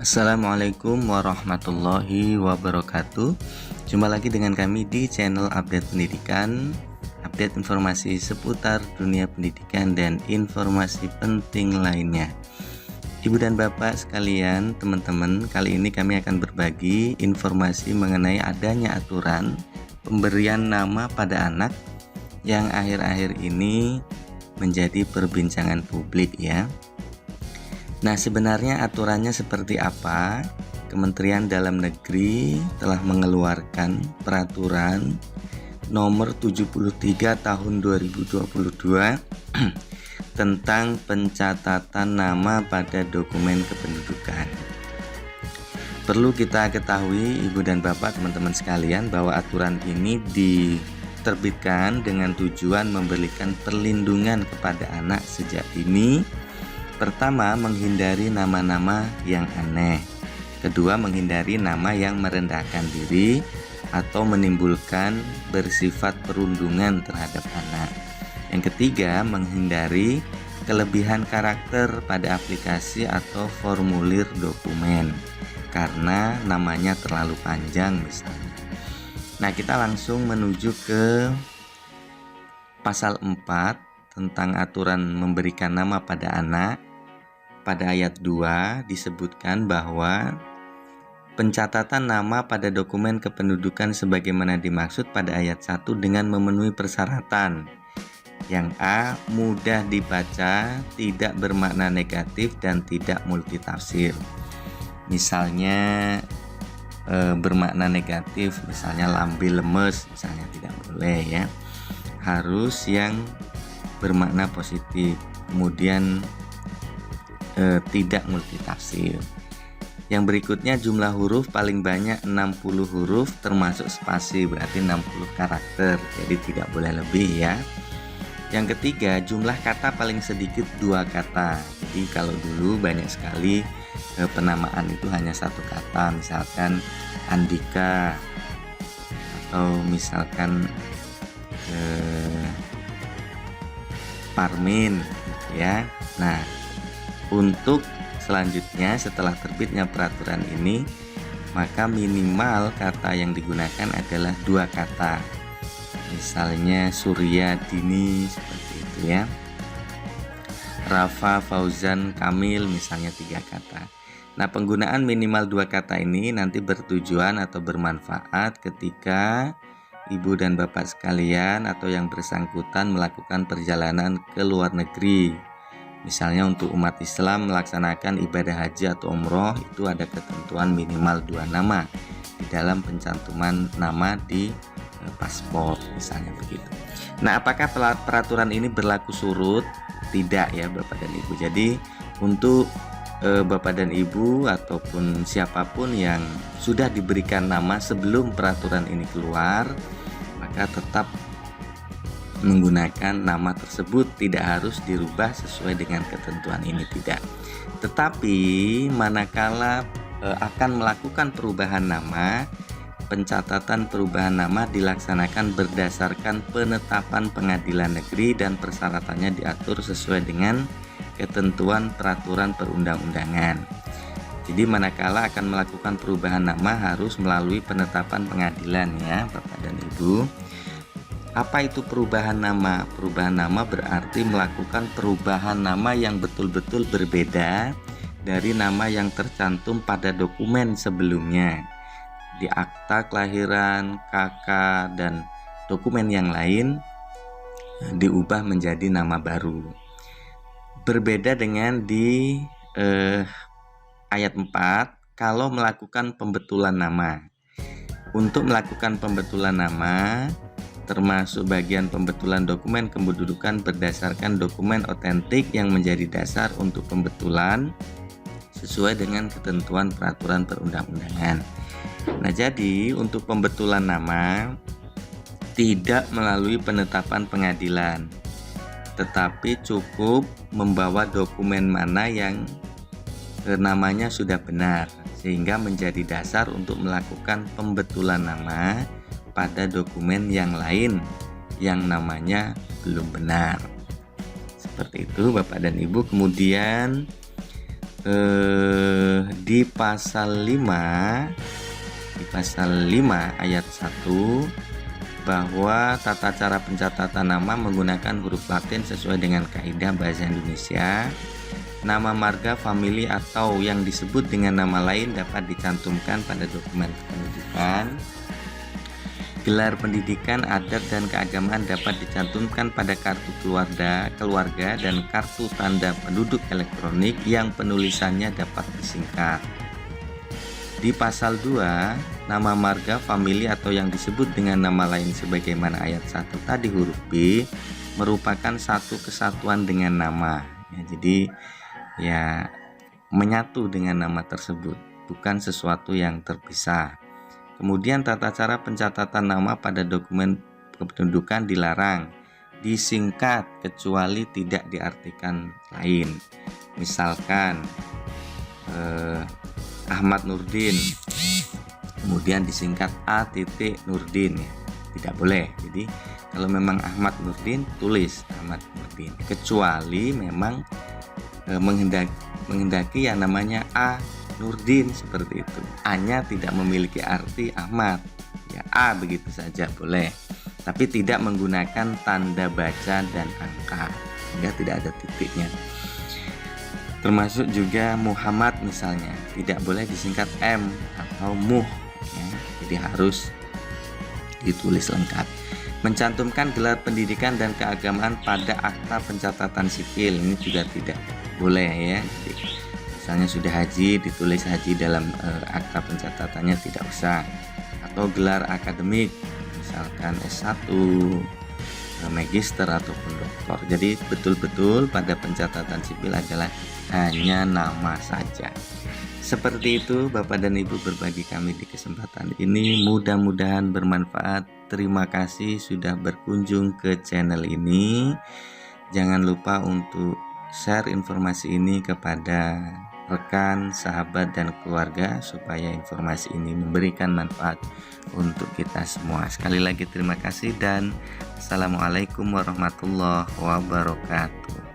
Assalamualaikum warahmatullahi wabarakatuh. Jumpa lagi dengan kami di channel Update Pendidikan. Update informasi seputar dunia pendidikan dan informasi penting lainnya. Ibu dan bapak sekalian, teman-teman, kali ini kami akan berbagi informasi mengenai adanya aturan pemberian nama pada anak yang akhir-akhir ini menjadi perbincangan publik ya. Nah, sebenarnya aturannya seperti apa? Kementerian Dalam Negeri telah mengeluarkan peraturan nomor 73 tahun 2022 tentang pencatatan nama pada dokumen kependudukan. Perlu kita ketahui, Ibu dan Bapak, teman-teman sekalian, bahwa aturan ini diterbitkan dengan tujuan memberikan perlindungan kepada anak sejak dini. Pertama, menghindari nama-nama yang aneh. Kedua, menghindari nama yang merendahkan diri atau menimbulkan bersifat perundungan terhadap anak. Yang ketiga, menghindari kelebihan karakter pada aplikasi atau formulir dokumen karena namanya terlalu panjang misalnya. Nah, kita langsung menuju ke pasal 4 tentang aturan memberikan nama pada anak. Pada ayat 2 disebutkan bahwa pencatatan nama pada dokumen kependudukan sebagaimana dimaksud pada ayat 1 dengan memenuhi persyaratan. Yang A, mudah dibaca, tidak bermakna negatif dan tidak multitafsir. Misalnya bermakna negatif, misalnya lambe lemes, misalnya tidak boleh ya. Harus yang bermakna positif. Kemudian tidak multitafsir. Yang berikutnya, jumlah huruf paling banyak 60 huruf termasuk spasi, berarti 60 karakter, jadi tidak boleh lebih ya. Yang ketiga, jumlah kata paling sedikit 2 kata. Jadi kalau dulu banyak sekali penamaan itu hanya 1 kata, misalkan Andika atau misalkan Parmin gitu ya. Nah, untuk selanjutnya setelah terbitnya peraturan ini, maka minimal kata yang digunakan adalah 2 kata. Misalnya Surya Dini seperti itu ya. Rafa Fauzan Kamil misalnya 3 kata. Nah, penggunaan minimal 2 kata ini nanti bertujuan atau bermanfaat ketika ibu dan bapak sekalian atau yang bersangkutan melakukan perjalanan ke luar negeri. Misalnya untuk umat Islam melaksanakan ibadah haji atau umroh, itu ada ketentuan minimal 2 nama di dalam pencantuman nama di paspor, misalnya begitu. Nah, apakah peraturan ini berlaku surut? Tidak ya Bapak dan Ibu. Jadi untuk Bapak dan Ibu ataupun siapapun yang sudah diberikan nama sebelum peraturan ini keluar, maka tetap menggunakan nama tersebut, tidak harus dirubah sesuai dengan ketentuan ini, tidak. Tetapi manakala akan melakukan perubahan nama, pencatatan perubahan nama dilaksanakan berdasarkan penetapan pengadilan negeri dan persyaratannya diatur sesuai dengan ketentuan peraturan perundang-undangan. Jadi manakala akan melakukan perubahan nama harus melalui penetapan pengadilan ya Bapak dan Ibu. Apa itu perubahan nama? Perubahan nama berarti melakukan perubahan nama yang betul-betul berbeda dari nama yang tercantum pada dokumen sebelumnya. Di akta kelahiran, KK, dan dokumen yang lain diubah menjadi nama baru. Berbeda dengan di ayat 4 kalau melakukan pembetulan nama. Untuk melakukan pembetulan nama termasuk bagian pembetulan dokumen kependudukan berdasarkan dokumen otentik yang menjadi dasar untuk pembetulan sesuai dengan ketentuan peraturan perundang-undangan. Nah, jadi untuk pembetulan nama tidak melalui penetapan pengadilan, tetapi cukup membawa dokumen mana yang namanya sudah benar sehingga menjadi dasar untuk melakukan pembetulan nama pada dokumen yang lain yang namanya belum benar. Seperti itu Bapak dan Ibu. Kemudian di pasal 5 ayat 1 bahwa tata cara pencatatan nama menggunakan huruf Latin sesuai dengan kaidah bahasa Indonesia. Nama marga, famili, atau yang disebut dengan nama lain dapat dicantumkan pada dokumen kependudukan. Gelar pendidikan, adat, dan keagamaan dapat dicantumkan pada kartu keluarga dan kartu tanda penduduk elektronik yang penulisannya dapat disingkat. Di pasal 2, nama marga, famili, atau yang disebut dengan nama lain sebagaimana ayat 1 tadi huruf B merupakan satu kesatuan dengan nama. Ya, jadi ya menyatu dengan nama tersebut, bukan sesuatu yang terpisah. Kemudian tata cara pencatatan nama pada dokumen kependudukan dilarang disingkat kecuali tidak diartikan lain. Misalkan Ahmad Nurdin, kemudian disingkat A. Nurdin, ya, tidak boleh. Jadi kalau memang Ahmad Nurdin, tulis Ahmad Nurdin, kecuali memang menghendaki yang namanya A. Nurdin, seperti itu. A-nya tidak memiliki arti Ahmad, ya A begitu saja boleh, tapi tidak menggunakan tanda baca dan angka, sehingga tidak ada titiknya. Termasuk juga Muhammad misalnya, tidak boleh disingkat M atau Muh, ya. Jadi harus ditulis lengkap. Mencantumkan gelar pendidikan dan keagamaan pada akta pencatatan sipil, ini juga tidak boleh, ya. Jadi, misalnya sudah haji, ditulis haji dalam akta pencatatannya, tidak usah. Atau gelar akademik, misalkan S1, magister ataupun doktor. Jadi betul-betul pada pencatatan sipil adalah hanya nama saja. Seperti itu Bapak dan Ibu berbagi kami di kesempatan ini, mudah-mudahan bermanfaat. Terima kasih sudah berkunjung ke channel ini. Jangan lupa untuk share informasi ini kepada rekan, sahabat, dan keluarga supaya informasi ini memberikan manfaat untuk kita semua. Sekali lagi terima kasih dan Assalamualaikum warahmatullahi wabarakatuh.